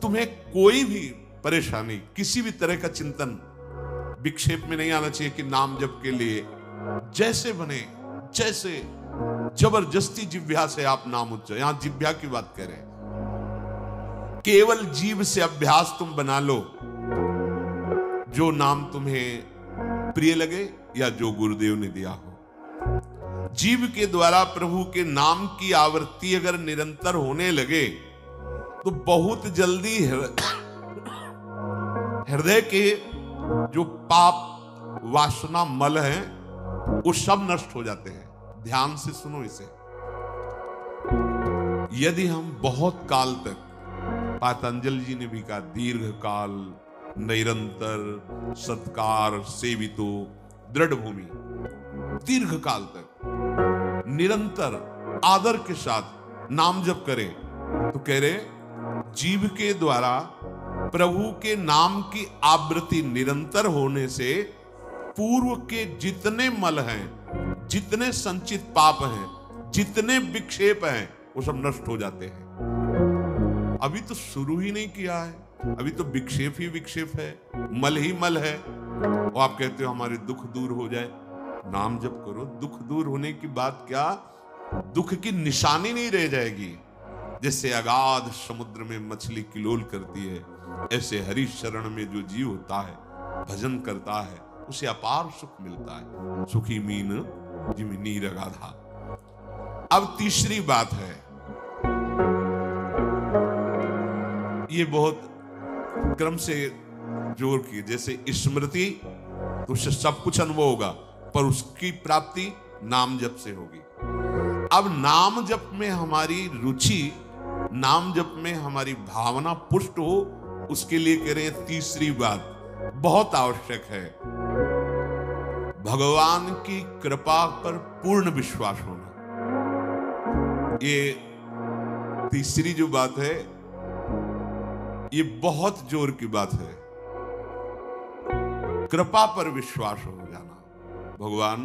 तुम्हें कोई भी परेशानी, किसी भी तरह का चिंतन विक्षेप में नहीं आना चाहिए कि नाम जप के लिए जैसे बने, जैसे जबरदस्ती जिह्वा से आप नाम उच्चार, यहां जिह्वा की बात करें, केवल जीव से अभ्यास तुम बना लो, जो नाम तुम्हें प्रिय लगे या जो गुरुदेव ने दिया हो। जीव के द्वारा प्रभु के नाम की आवृत्ति अगर निरंतर होने लगे तो बहुत जल्दी हृदय के जो पाप वासना मल हैं वो सब नष्ट हो जाते हैं। ध्यान से सुनो इसे। यदि हम बहुत काल तक, पातंजलि जी ने भी कहा, दीर्घ काल निरंतर सत्कार सेवितो दृढ़ भूमि, दीर्घ काल तक निरंतर आदर के साथ नाम जप करें, तो कह रहे जीव के द्वारा प्रभु के नाम की आवृत्ति निरंतर होने से पूर्व के जितने मल हैं, जितने संचित पाप हैं, जितने विक्षेप हैं, वो सब नष्ट हो जाते हैं। अभी तो शुरू ही नहीं किया है, अभी तो विक्षेप ही विक्षेप है, मल ही मल है। वो आप कहते हो हमारे दुख दूर हो जाए, नाम जप करो, दुख दूर होने की बात क्या, दुख की निशानी नहीं रह जाएगी। जैसे अगाध समुद्र में मछली किलोल करती है, ऐसे हरि शरण में जो जीव होता है, भजन करता है, उसे अपार सुख मिलता है। सुखी मीन जिमि नीर अगाधा। अब तीसरी बात है, ये बहुत क्रम से जोर की, जैसे स्मृति तो उससे सब कुछ अनुभव होगा, पर उसकी प्राप्ति नाम जप से होगी। अब नाम जप में हमारी रुचि, नाम जप में हमारी भावना पुष्ट हो, उसके लिए कह रहे हैं तीसरी बात बहुत आवश्यक है, भगवान की कृपा पर पूर्ण विश्वास होना। ये तीसरी जो बात है, ये बहुत जोर की बात है, कृपा पर विश्वास हो जाना। भगवान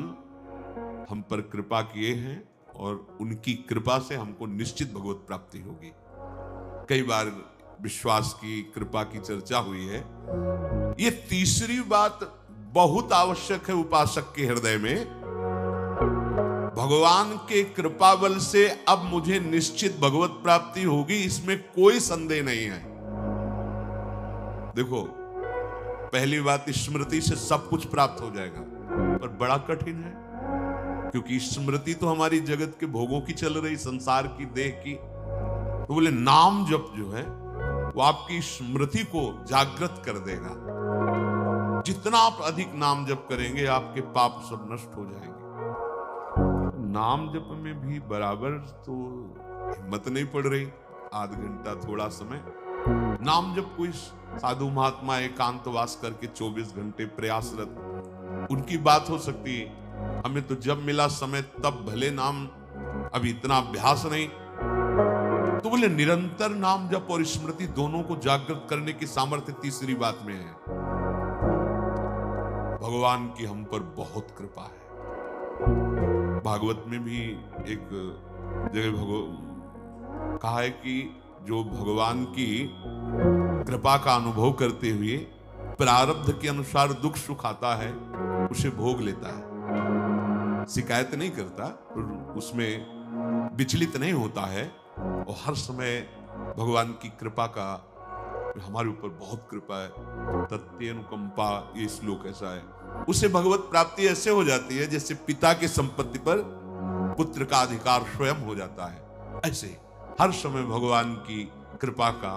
हम पर कृपा किए हैं और उनकी कृपा से हमको निश्चित भगवत प्राप्ति होगी। कई बार विश्वास की, कृपा की चर्चा हुई है। ये तीसरी बात बहुत आवश्यक है उपासक के हृदय में। भगवान के कृपा बल से अब मुझे निश्चित भगवत प्राप्ति होगी, इसमें कोई संदेह नहीं है। देखो, पहली बात, स्मृति से सब कुछ प्राप्त हो जाएगा, पर बड़ा कठिन है, क्योंकि स्मृति तो हमारी जगत के भोगों की चल रही, संसार की, देह की। तो बोले नाम जप जो है वो आपकी स्मृति को जागृत कर देगा। जितना आप अधिक नाम जप करेंगे, आपके पाप सब नष्ट हो जाएंगे। नाम जप में भी बराबर तो हिम्मत नहीं पड़ रही, आध घंटा थोड़ा समय। नाम जप कोई साधु महात्मा एकांतवास करके 24 घंटे प्रयासरत, उनकी बात हो सकती है। हमें तो जब मिला समय तब भले नाम, अभी इतना अभ्यास नहीं। तो बोले निरंतर नाम जप और स्मृति दोनों को जागृत करने की सामर्थ्य तीसरी बात में है। भगवान की हम पर बहुत कृपा है। भागवत में भी एक जगह कहा है कि जो भगवान की कृपा का अनुभव करते हुए प्रारब्ध के अनुसार दुख सुख आता है, उसे भोग लेता है, शिकायत नहीं करता, उसमें विचलित नहीं होता है, और हर समय भगवान की कृपा का, हमारे ऊपर बहुत कृपा है, तत्यनुकंपा, ये श्लोक ऐसा है। उसे भगवत प्राप्ति ऐसे हो जाती है जैसे पिता की संपत्ति पर पुत्र का अधिकार स्वयं हो जाता है। ऐसे हर समय भगवान की कृपा का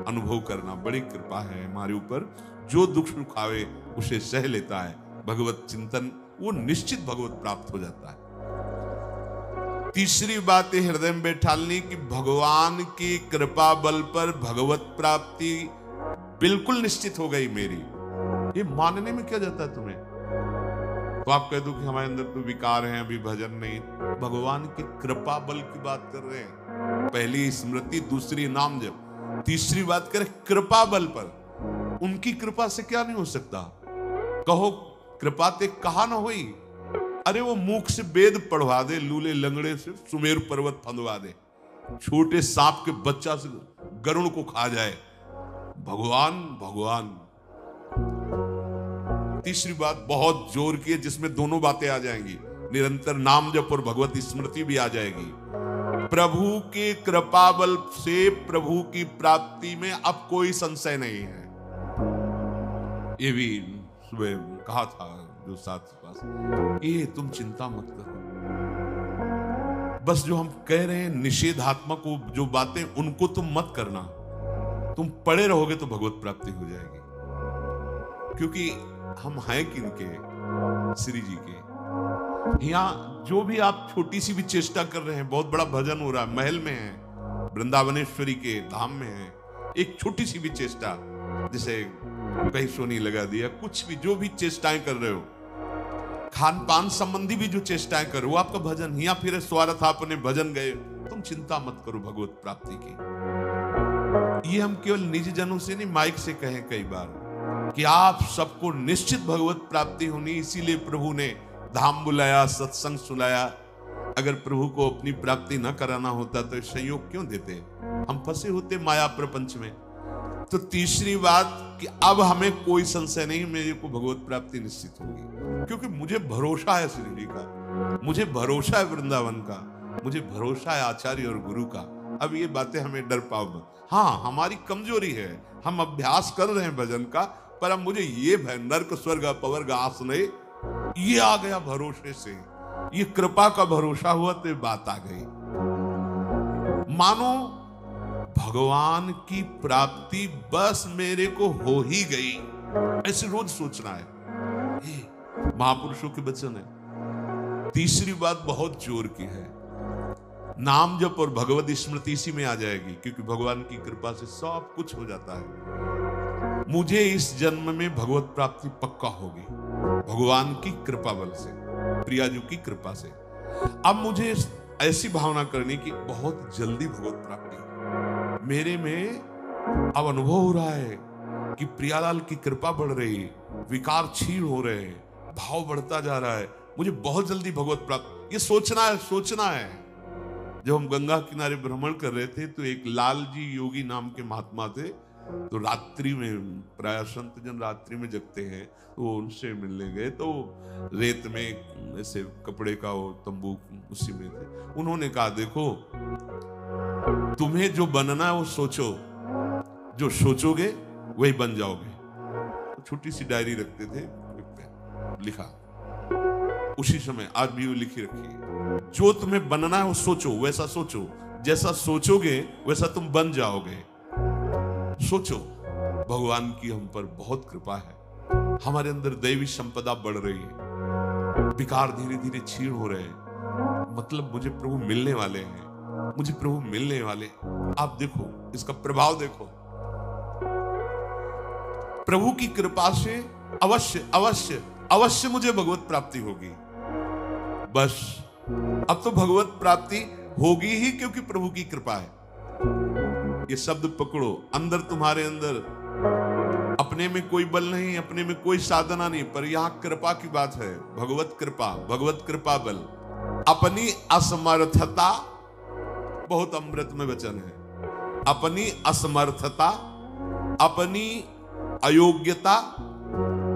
अनुभव करना बड़ी कृपा है हमारे ऊपर। जो दुख सुख आवे उसे सह लेता है, भगवत चिंतन, वो निश्चित भगवत प्राप्त हो जाता है। तीसरी बात है हृदय में बैठालनी की भगवान की कृपा बल पर भगवत प्राप्ति बिल्कुल निश्चित हो गई मेरी। ये मानने में क्या जाता है तुम्हें? तो आप कह दो कि हमारे अंदर तो विकार हैं, अभी भजन नहीं। भगवान की कृपा बल की बात कर रहे हैं। पहली स्मृति, दूसरी नाम जप, तीसरी बात करें कृपा बल पर। उनकी कृपा से क्या नहीं हो सकता? कहो कृपा ते कहा ना हुई। अरे वो मुख से वेद पढ़वा दे, लूले लंगड़े से सुमेर पर्वत फंदवा दे, छोटे सांप के बच्चा से गरुड़ को खा जाए, भगवान भगवान। तीसरी बात बहुत जोर की है, जिसमें दोनों बातें आ जाएंगी, निरंतर नाम जप और भगवत स्मृति भी आ जाएगी। प्रभु के कृपा बल से प्रभु की प्राप्ति में अब कोई संशय नहीं है। ये भी सुबह कहा था जो साथ पास, ये तुम चिंता मत करो, बस जो हम कह रहे हैं निषेधात्मक जो बातें उनको तुम मत करना, तुम पड़े रहोगे तो भगवत प्राप्ति हो जाएगी। क्योंकि हम हैं किनके? श्री जी के। यहाँ जो भी आप छोटी सी भी चेष्टा कर रहे हैं, बहुत बड़ा भजन हो रहा है, महल में है, वृंदावनेश्वरी के धाम में है, एक छोटी सी भी चेष्टा, जैसे कहीं सोनी लगा दिया, कुछ भी जो भी चेष्टाएं कर रहे हो, खान पान संबंधी भी जो चेष्टाएं कर रहे हो, आपका भजन या फिर स्वार्थ आपने भजन गए, तुम चिंता मत करो भगवत प्राप्ति की। ये हम केवल निज जनों से नहीं, माइक से कहें कई बार कि आप सबको निश्चित भगवत प्राप्ति होनी, इसीलिए प्रभु ने धाम बुलाया, सत्संग सुलाया। अगर प्रभु को अपनी प्राप्ति न कराना होता तो संयोग क्यों देते? हम फंसे होते माया प्रपंच में। तो तीसरी बात कि अब हमें कोई संशय नहीं, मेरे को भगवत प्राप्ति निश्चित होगी, क्योंकि मुझे भरोसा है श्री जी का, मुझे भरोसा है वृंदावन का, मुझे भरोसा है आचार्य और गुरु का। अब ये बातें हमें डर पाओ मत। हाँ, हमारी कमजोरी है, हम अभ्यास कर रहे हैं भजन का, पर अब मुझे ये भय नर्क स्वर्ग अपवर्ग आस नहीं, ये आ गया भरोसे से, ये कृपा का भरोसा हुआ तो बात आ गई। मानो भगवान की प्राप्ति बस मेरे को हो ही गई, ऐसे रोज सोचना है। महापुरुषों के वचन है। तीसरी बात बहुत जोर की है, नाम जप और भगवत स्मृति इसी में आ जाएगी, क्योंकि भगवान की कृपा से सब कुछ हो जाता है। मुझे इस जन्म में भगवत प्राप्ति पक्का होगी, भगवान की कृपा बल से, प्रियाजू की कृपा से। अब मुझे ऐसी भावना करनी कि बहुत जल्दी भगवत प्राप्ति मेरे में अब अनुभव हो रहा है कि प्रियालाल की कृपा बढ़ रही है, विकार क्षीण हो रहे हैं, भाव बढ़ता जा रहा है, मुझे बहुत जल्दी भगवत प्राप्त, ये सोचना है, सोचना है। जब हम गंगा किनारे भ्रमण कर रहे थे तो एक लाल जी योगी नाम के महात्मा थे, तो रात्रि में, प्राय संत जन रात्रि में जगते हैं, तो उनसे मिलने गए, तो रेत में ऐसे कपड़े का वो तंबू उसी में थे। उन्होंने कहा देखो तुम्हें जो बनना है वो सोचो, जो सोचोगे वही बन जाओगे। तो छोटी सी डायरी रखते थे, लिखा उसी समय, आज भी वो लिखी रखी है, जो तुम्हें बनना है वो सोचो, वैसा सोचो, जैसा सोचोगे वैसा तुम बन जाओगे। सोचो, भगवान की हम पर बहुत कृपा है, हमारे अंदर दैवी संपदा बढ़ रही है, विकार धीरे धीरे क्षीण हो रहे हैं, मतलब मुझे प्रभु मिलने वाले हैं, मुझे प्रभु मिलने वाले। आप देखो इसका प्रभाव देखो, प्रभु की कृपा से अवश्य अवश्य अवश्य मुझे भगवत प्राप्ति होगी। बस अब तो भगवत प्राप्ति होगी ही, क्योंकि प्रभु की कृपा है। ये शब्द पकड़ो, अंदर तुम्हारे अंदर अपने में कोई बल नहीं, अपने में कोई साधना नहीं, पर यहां कृपा की बात है, भगवत कृपा, भगवत कृपा बल। अपनी असमर्थता, बहुत अमृत में वचन है, अपनी असमर्थता, अपनी अयोग्यता,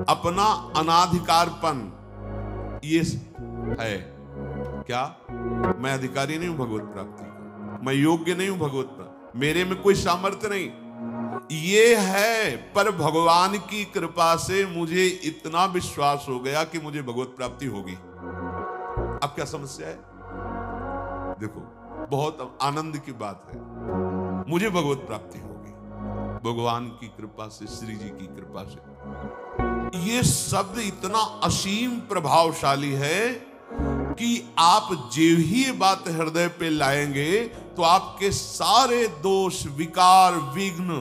अपना अनाधिकारपन, ये है क्या? मैं अधिकारी नहीं हूं भगवत प्राप्ति का, मैं योग्य नहीं हूं भगवत प्राप्ति, मेरे में कोई सामर्थ्य नहीं, ये है। पर भगवान की कृपा से मुझे इतना विश्वास हो गया कि मुझे भगवत प्राप्ति होगी। अब क्या समस्या है? देखो, बहुत आनंद की बात है, मुझे भगवत प्राप्ति होगी भगवान की कृपा से, श्री जी की कृपा से। ये शब्द इतना असीम प्रभावशाली है कि आप जो ही बात हृदय पे लाएंगे तो आपके सारे दोष, विकार, विघ्न,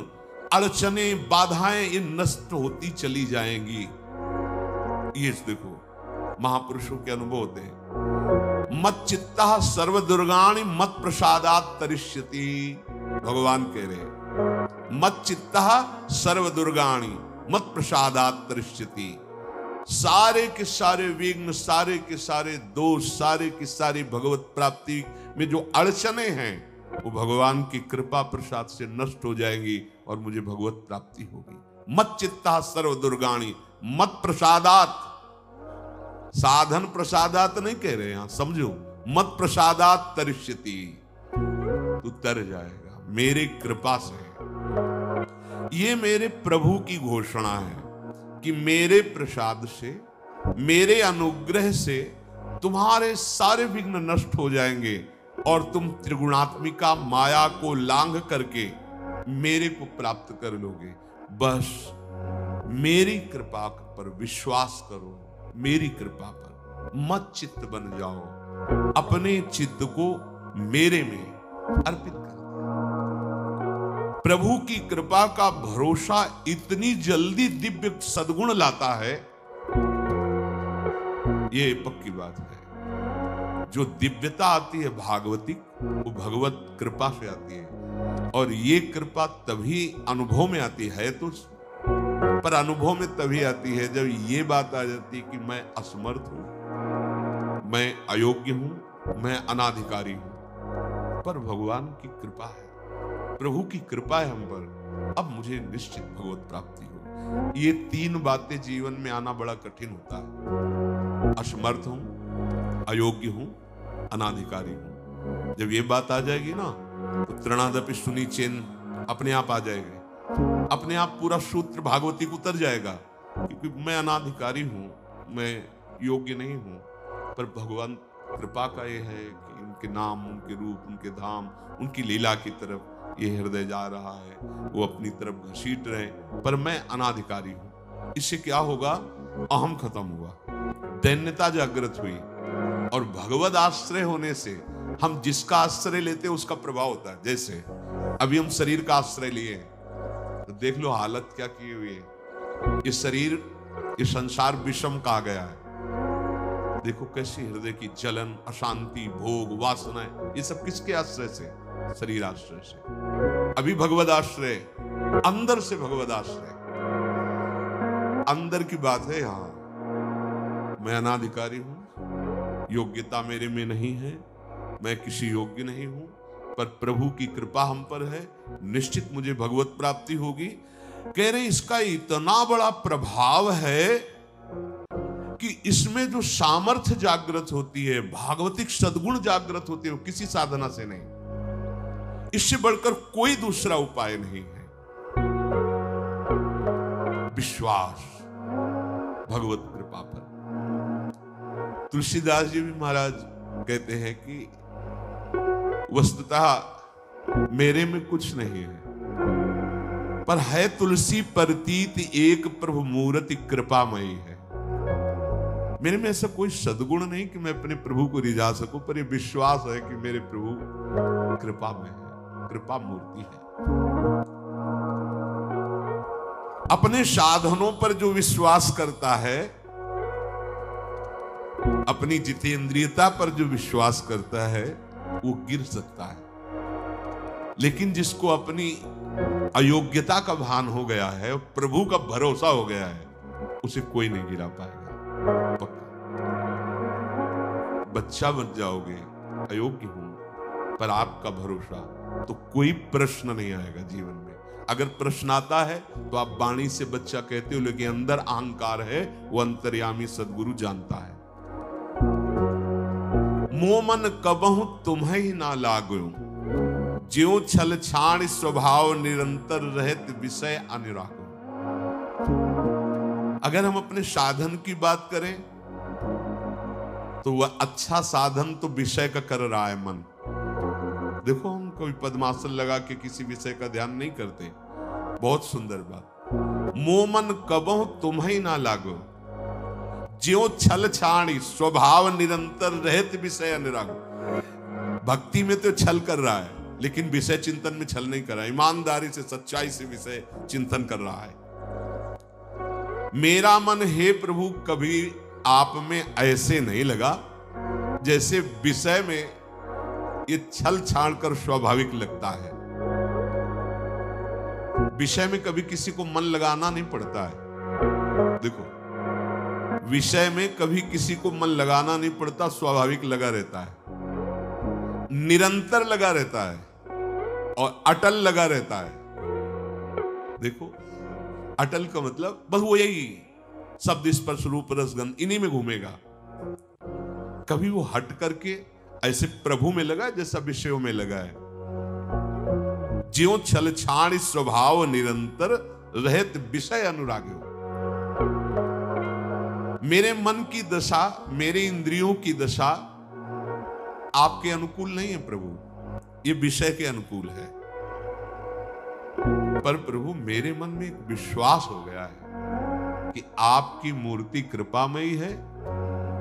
अड़चने, बाधाएं ये नष्ट होती चली जाएंगी। ये देखो महापुरुषों के अनुभव होते हैं। मत चित्तः सर्व दुर्गाणि मत प्रसादात् तरिष्यति, भगवान कह रहे मत चित्तः सर्व दुर्गाणि मत प्रसादात् तरिष्यति। सारे के सारे विघ्न, सारे के सारे दोष, सारे की सारी भगवत प्राप्ति में जो अड़चने हैं वो भगवान की कृपा प्रसाद से नष्ट हो जाएंगी। और मुझे भगवत प्राप्ति होगी। मत चित्ता सर्व दुर्गाणी मत प्रसादात, साधन प्रसादात नहीं कह रहे यहां, समझो, मत प्रसादात तरिष्यति, तू तर जाएगा मेरी कृपा से। ये मेरे प्रभु की घोषणा है कि मेरे प्रसाद से, मेरे अनुग्रह से तुम्हारे सारे विघ्न नष्ट हो जाएंगे और तुम त्रिगुणात्मिका माया को लांघ करके मेरे को प्राप्त कर लोगे। बस मेरी कृपा पर विश्वास करो, मेरी कृपा पर मत चित्त बन जाओ, अपने चित्त को मेरे में अर्पित कर। प्रभु की कृपा का भरोसा इतनी जल्दी दिव्य सद्गुण लाता है, ये पक्की बात है। जो दिव्यता आती है भागवती, वो भगवत कृपा से आती है, और ये कृपा तभी अनुभव में आती है तो, पर अनुभव में तभी आती है जब ये बात आ जाती है कि मैं असमर्थ हूं, मैं अयोग्य हूं, मैं अनाधिकारी हूं। पर भगवान की कृपा है, प्रभु की कृपा है हम पर, अब मुझे निश्चित भगवत प्राप्ति हो। ये तीन बातें जीवन में आना बड़ा कठिन होता है। असमर्थ हूं, अयोग्य हूं, अनाधिकारी हूं। जब ये बात आ जाएगी ना तो तृणादपि सुनी चिन्ह अपने आप आ जाएगा, अपने आप पूरा सूत्र भागवती को उतर जाएगा, क्योंकि मैं अनाधिकारी हूं, मैं योग्य नहीं हूं। पर भगवान कृपा का ये है कि उनके नाम, उनके रूप, उनके धाम, उनकी लीला की तरफ ये हृदय जा रहा है, वो अपनी तरफ घसीट रहे, पर मैं अनाधिकारी हूं। इससे क्या होगा? अहम खत्म हुआ, दैन्यता जागृत हुई, और भगवद आश्रय होने से हम जिसका आश्रय लेते हैं उसका प्रभाव होता है। जैसे अभी हम शरीर का आश्रय लिए तो देख लो हालत क्या की हुई है। ये शरीर, ये संसार विषम कहा गया है। देखो कैसी हृदय की जलन, अशांति, भोग, वासनाएं, ये सब किसके आश्रय से? शरीर आश्रय से। अभी भगवद आश्रय, अंदर से भगवद आश्रय, अंदर की बात है। यहां मैं अनाधिकारी हूं, योग्यता मेरे में नहीं है, मैं किसी योग्य नहीं हूं, पर प्रभु की कृपा हम पर है, निश्चित मुझे भगवत प्राप्ति होगी। कह रहे इसका इतना बड़ा प्रभाव है कि इसमें जो सामर्थ्य जागृत होती है, भागवतिक सद्गुण जागृत होती है, वो किसी साधना से नहीं, इससे बढ़कर कोई दूसरा उपाय नहीं है। विश्वास भगवत कृपा पर। तुलसीदास जी भी महाराज कहते हैं कि वस्तुतः मेरे में कुछ नहीं है, पर है तुलसी प्रतीत एक प्रभु मूर्ति कृपामयी है। मेरे में ऐसा कोई सद्गुण नहीं कि मैं अपने प्रभु को रिझा सकूं, पर यह विश्वास है कि मेरे प्रभु कृपा में है, कृपा मूर्ति है। अपने साधनों पर जो विश्वास करता है, अपनी जितेंद्रियता पर जो विश्वास करता है, वो गिर सकता है, लेकिन जिसको अपनी अयोग्यता का भान हो गया है, प्रभु का भरोसा हो गया है, उसे कोई नहीं गिरा पाएगा। पक्का बच्चा बन जाओगे, अयोग्य हूं, पर आपका भरोसा, तो कोई प्रश्न नहीं आएगा जीवन में। अगर प्रश्न आता है तो आप वाणी से बच्चा कहते हो, लेकिन अंदर अहंकार है, वो अंतर्यामी सद्गुरु जानता है। मोमन कबहु तुम्हें ही ना लागो, ज्यों छल छाण स्वभाव निरंतर रहत विषय अनुराग। अगर हम अपने साधन की बात करें तो वह अच्छा साधन तो विषय का कर रहा है मन। देखो हम कभी पद्मासन लगा के किसी विषय का ध्यान नहीं करते, बहुत सुंदर बात। मोमन कबहु तुम्हें ना लागो, ज्यों छल छाणी स्वभाव निरंतर रहत विषय अनुराग। भक्ति में तो छल कर रहा है, लेकिन विषय चिंतन में छल नहीं कर रहा है, ईमानदारी से, सच्चाई से विषय चिंतन कर रहा है। मेरा मन हे प्रभु कभी आप में ऐसे नहीं लगा जैसे विषय में ये छल छाड़ कर स्वाभाविक लगता है। विषय में कभी किसी को मन लगाना नहीं पड़ता है। देखो, विषय में कभी किसी को मन लगाना नहीं पड़ता, स्वाभाविक लगा रहता है, निरंतर लगा रहता है और अटल लगा रहता है। देखो, अटल का मतलब बस वो यही, शब्द स्पर्श रूप रस गंध इन्हीं में घूमेगा। कभी वो हट करके ऐसे प्रभु में लगा जैसा विषयों में लगा है। ज्यों छल छाण स्वभाव निरंतर रहत विषय अनुराग्यो। मेरे मन की दशा, मेरे इंद्रियों की दशा आपके अनुकूल नहीं है प्रभु, ये विषय के अनुकूल है। पर प्रभु मेरे मन में एक विश्वास हो गया है कि आपकी मूर्ति कृपामयी है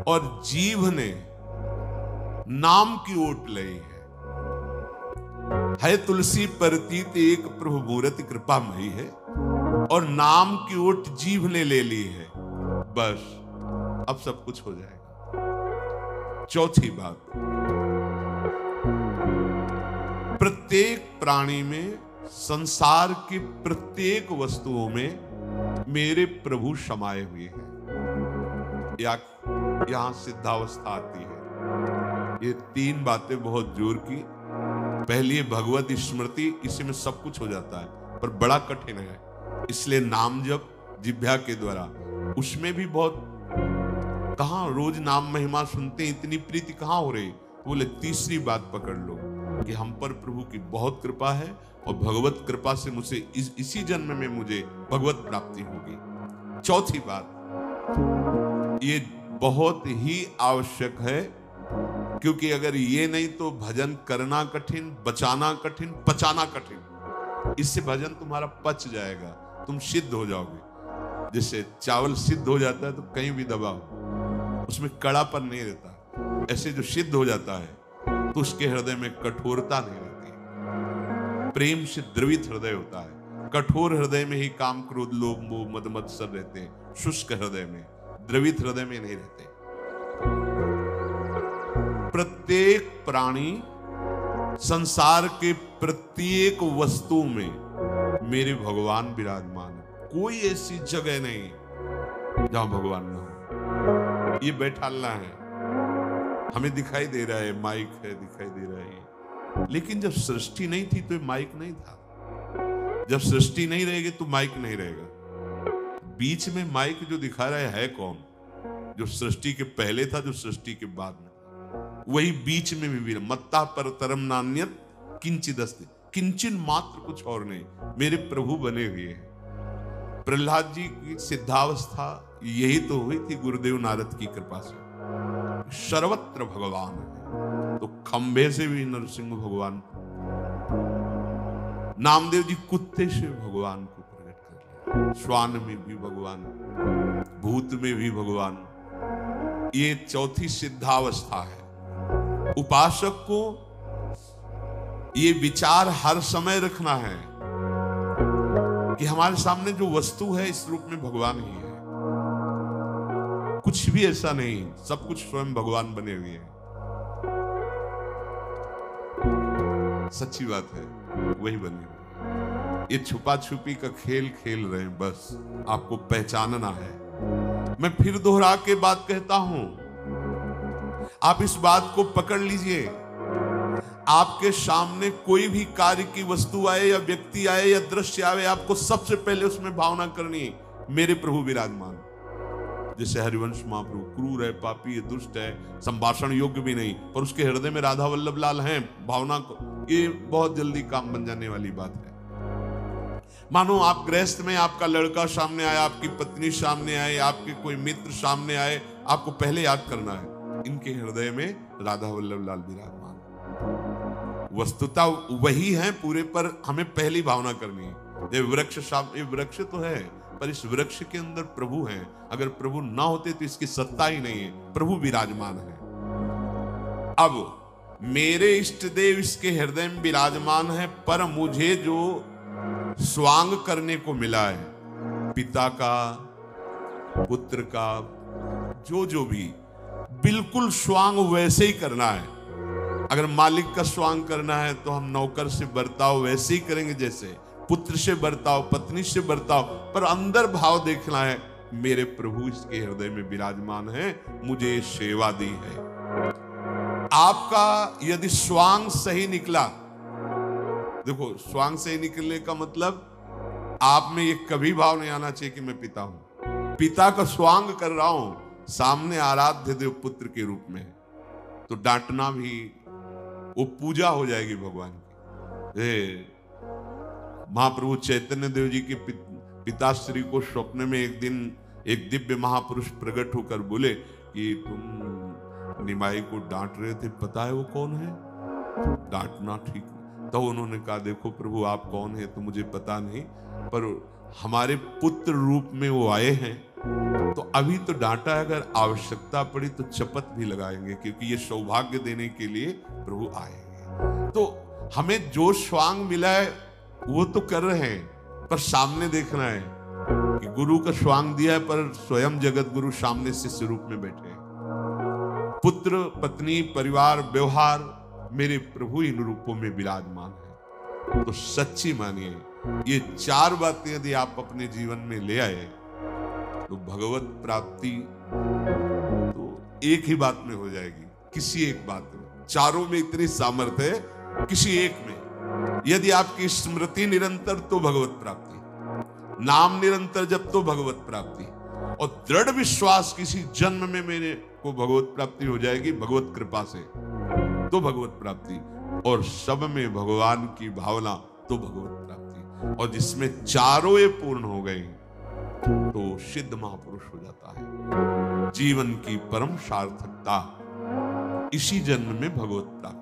और जीव ने नाम की ओट लई है तुलसी परतीत एक प्रभु मूर्ति कृपामयी है और नाम की ओट जीव ने ले ली है। बस अब सब कुछ हो जाएगा। चौथी बात, प्रत्येक प्राणी में, संसार की प्रत्येक वस्तुओं में मेरे प्रभु समाये हुए हैं। यहां सिद्धावस्था आती है। ये तीन बातें बहुत जोर की। पहली है भगवत स्मृति, इसी में सब कुछ हो जाता है, पर बड़ा कठिन है, इसलिए नाम जप जिह्वा के द्वारा, उसमें भी बहुत, कहां रोज नाम महिमा सुनते, इतनी प्रीति कहां हो रही। बोले तीसरी बात पकड़ लो कि हम पर प्रभु की बहुत कृपा है और भगवत कृपा से मुझे इसी जन्म में मुझे भगवत प्राप्ति होगी। चौथी बात, ये बहुत ही आवश्यक है, क्योंकि अगर ये नहीं तो भजन करना कठिन, बचाना कठिन, पचाना कठिन। इससे भजन तुम्हारा पच जाएगा, तुम सिद्ध हो जाओगे। जैसे चावल सिद्ध हो जाता है तो कहीं भी दबाओ, उसमें कड़ापन नहीं रहता। ऐसे जो सिद्ध हो जाता है तो उसके हृदय में कठोरता नहीं रहती। प्रेम से द्रवित हृदय होता है। कठोर हृदय में ही काम, क्रोध, लोभ, मोह, मद, मत्सर रहते हैं। शुष्क हृदय में, द्रवित हृदय में नहीं रहते। प्रत्येक प्राणी, संसार के प्रत्येक वस्तु में मेरे भगवान विराजमान है। कोई ऐसी जगह नहीं जहां भगवान ना हो। ये बैठालना है, हमें दिखाई दे रहा है, माइक है, दिखाई दे रहा है, लेकिन जब सृष्टि नहीं थी तो माइक नहीं था। जब सृष्टि नहीं रहेगी तो माइक नहीं रहेगा। बीच में माइक जो दिखा रहा है कौन? जो सृष्टि के पहले था, जो सृष्टि के बाद में, वही बीच में भी मत्ता पर तरम नान्यत किंचिदस्ति, किंचन मात्र कुछ और नहीं, मेरे प्रभु बने हुए हैं। प्रहलाद जी की सिद्धावस्था यही तो हुई थी गुरुदेव नारद की कृपा से। सर्वत्र भगवान है, तो खंबे से भी नरसिंह भगवान, नामदेव जी कुत्ते से भगवान को प्रकट कर लिया, श्वान में भी भगवान, भूत में भी भगवान। ये चौथी सिद्धावस्था है। उपासक को ये विचार हर समय रखना है कि हमारे सामने जो वस्तु है इस रूप में भगवान ही है, कुछ भी ऐसा नहीं, सब कुछ स्वयं भगवान बने हुए हैं। सच्ची बात है, वही बने हुए। ये छुपा छुपी का खेल खेल रहे हैं, बस आपको पहचानना है। मैं फिर दोहरा के बात कहता हूं, आप इस बात को पकड़ लीजिए। आपके सामने कोई भी कार्य की वस्तु आए या व्यक्ति आए या दृश्य आए, आपको सबसे पहले उसमें भावना करनी, मेरे प्रभु विराजमान। जैसे हरिवंश महाप्रभु क्रूर है, पापी है, दुष्ट है, संभाषण योग्य भी नहीं, पर उसके हृदय में राधा वल्लभ लाल हैं, भावना को, ये बहुत जल्दी काम बन जाने वाली बात है। मानो आप गृहस्थ में, आपका लड़का सामने आया, आपकी पत्नी सामने आए, आपके कोई मित्र सामने आए, आपको पहले याद करना है इनके हृदय में राधा वल्लभ लाल विराजमान। वस्तुता वही है पूरे, पर हमें पहली भावना करनी है। ये वृक्ष तो है, पर इस वृक्ष के अंदर प्रभु हैं। अगर प्रभु ना होते तो इसकी सत्ता ही नहीं है। प्रभु विराजमान है। अब मेरे इष्ट देव इसके हृदय में विराजमान है, पर मुझे जो स्वांग करने को मिला है, पिता का, पुत्र का, जो भी, बिल्कुल स्वांग वैसे ही करना है। अगर मालिक का स्वांग करना है तो हम नौकर से बर्ताव वैसे ही करेंगे, जैसे पुत्र से बर्ताव, पत्नी से बर्ताव, पर अंदर भाव देखना है, मेरे प्रभु इसके हृदय में विराजमान है, मुझे सेवा दी है। आपका यदि स्वांग सही निकला, देखो स्वांग सही निकलने का मतलब आप में ये कभी भाव नहीं आना चाहिए कि मैं पिता हूं। पिता का स्वांग कर रहा हूं, सामने आराध्य देव पुत्र के रूप में, तो डांटना भी वो पूजा हो जाएगी भगवान की। महाप्रभु चैतन्य देव जी के पिताश्री को स्वप्न में एक दिन एक दिव्य महापुरुष प्रकट होकर बोले कि तुम निमाई को डांट रहे थे, पता है वो कौन है? डांटना ठीक नहीं। तो उन्होंने कहा, देखो प्रभु आप कौन है तो मुझे पता नहीं, पर हमारे पुत्र रूप में वो आए हैं, तो अभी तो डांटा है, अगर आवश्यकता पड़ी तो चपत भी लगाएंगे, क्योंकि ये सौभाग्य देने के लिए प्रभु आएंगे। तो हमें जो स्वांग मिला है वो तो कर रहे हैं, पर सामने देखना है कि गुरु का स्वांग दिया है, पर स्वयं जगत गुरु सामने शिष्य रूप में बैठे हैं। पुत्र, पत्नी, परिवार, व्यवहार, मेरे प्रभु इन रूपों में विराजमान है। तो सच्ची मानिए, ये चार बातें यदि आप अपने जीवन में ले आए तो भगवत प्राप्ति तो एक ही बात में हो जाएगी, किसी एक बात में। चारों में इतनी सामर्थ्य है, किसी एक में यदि आपकी स्मृति निरंतर तो भगवत प्राप्ति, नाम निरंतर जब तो भगवत प्राप्ति, और दृढ़ विश्वास किसी जन्म में मेरे को भगवत प्राप्ति हो जाएगी भगवत कृपा से, तो भगवत प्राप्ति, और सब में भगवान की भावना तो भगवत प्राप्ति। और जिसमें चारों ये पूर्ण हो गए तो सिद्ध महापुरुष हो जाता है। जीवन की परम सार्थकता इसी जन्म में भगवत प्राप्ति।